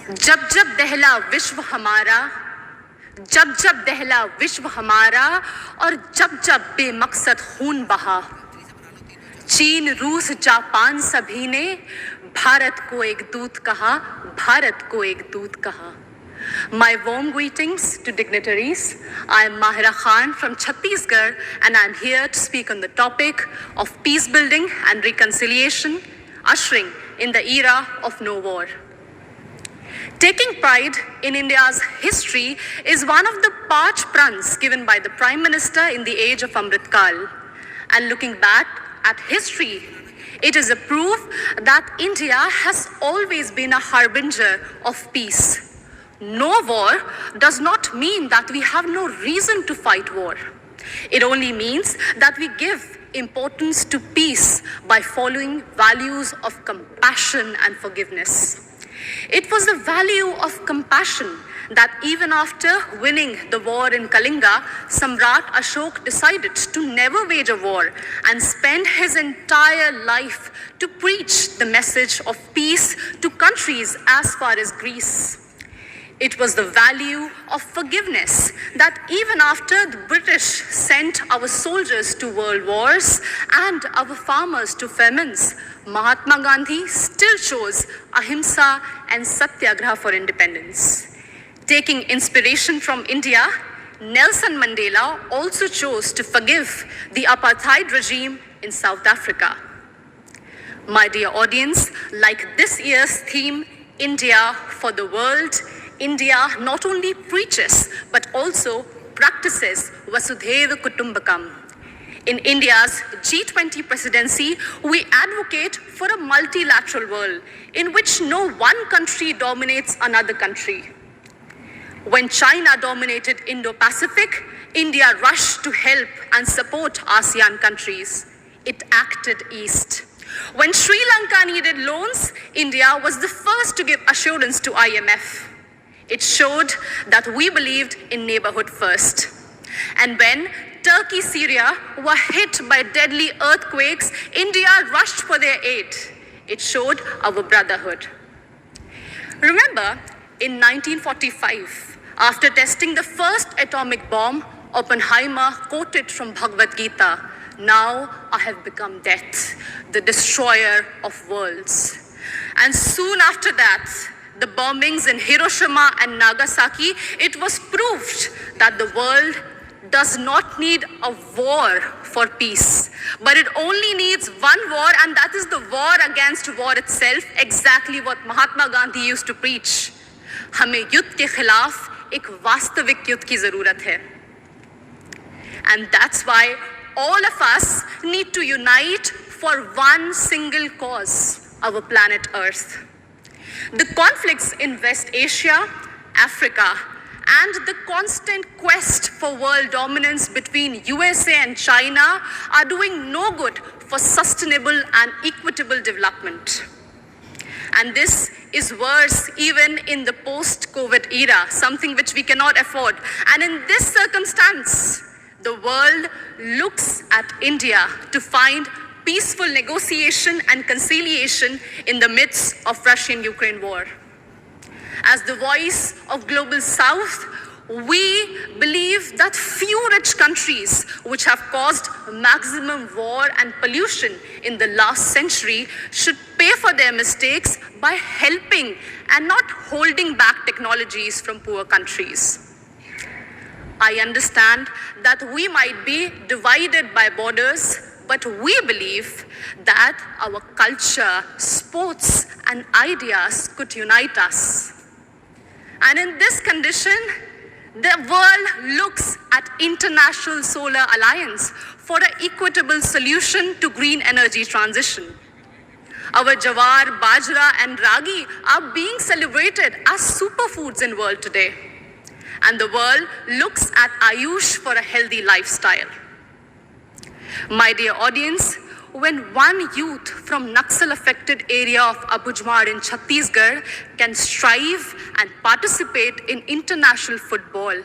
जब जब दहला विश्व हमारा, जब जब दहला विश्व हमारा, और जब जब बेमकसद खून बहा, चीन रूस जापान सभी ने भारत को एक दूत कहा, भारत को एक दूत कहा. My warm greetings to dignitaries. I am Mahira from Chhattisgarh, and I am here to speak on the topic of peace building and reconciliation, ushering in the era of no war. Taking pride in India's history is one of the parch prans given by the Prime Minister in the age of Amrit Kal. And looking back at history, it is a proof that India has always been a harbinger of peace. No war does not mean that we have no reason to fight war. It only means that we give importance to peace by following values of compassion and forgiveness. It was the value of compassion that even after winning the war in Kalinga, Samrat Ashok decided to never wage a war and spend his entire life to preach the message of peace to countries as far as Greece. It was the value of forgiveness that even after the British sent our soldiers to world wars and our farmers to famines, Mahatma Gandhi still chose ahimsa and satyagraha for independence. Taking inspiration from India, Nelson Mandela also chose to forgive the apartheid regime in South Africa. My dear audience, like this year's theme, India for the World, India not only preaches but also practices Vasudhaiva Kutumbakam. In India's G20 presidency, we advocate for a multilateral world in which no one country dominates another country. When China dominated Indo-Pacific, India rushed to help and support ASEAN countries. It acted east. When Sri Lanka needed loans, India was the first to give assurance to IMF. It showed that we believed in neighborhood first. And when Turkey, Syria were hit by deadly earthquakes, India rushed for their aid. It showed our brotherhood. Remember, in 1945, after testing the first atomic bomb, Oppenheimer quoted from Bhagavad Gita, "Now I have become death, the destroyer of worlds." And soon after that, the bombings in Hiroshima and Nagasaki, it was proved that the world does not need a war for peace, but it only needs one war, and that is the war against war itself, exactly what Mahatma Gandhi used to preach. हमें युद्ध के खिलाफ एक वास्तविक युद्ध की जरूरत है. And that's why all of us need to unite for one single cause, our planet Earth. The conflicts in West Asia, Africa, and the constant quest for world dominance between USA and China are doing no good for sustainable and equitable development. And this is worse even in the post-COVID era, something which we cannot afford. And in this circumstance, the world looks at India to find peaceful negotiation and conciliation in the midst of Russian-Ukraine war. As the voice of Global South, we believe that few rich countries which have caused maximum war and pollution in the last century should pay for their mistakes by helping and not holding back technologies from poor countries. I understand that we might be divided by borders, but we believe that our culture, sports, and ideas could unite us. And in this condition, the world looks at International Solar Alliance for an equitable solution to green energy transition. Our jawar, bajra, and ragi are being celebrated as superfoods in the world today. And the world looks at Ayush for a healthy lifestyle. My dear audience, when one youth from Naxal-affected area of Abujmar in Chhattisgarh can strive and participate in international football,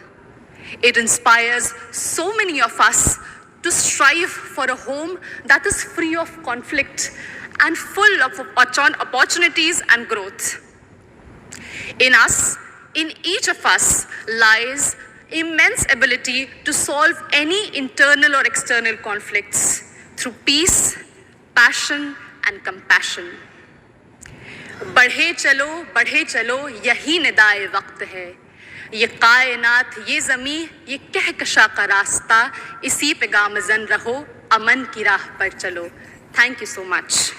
it inspires so many of us to strive for a home that is free of conflict and full of opportunities and growth. In us, in each of us, lies immense ability to solve any internal or external conflicts through peace, passion, and compassion. बढ़े चलो यही निदाए वक्त है, ये कायनात, ये ज़मी, ये कहकशा का रास्ता, इसी पे गामज़न रहो, अमन की राह पर चलो. Thank you so much.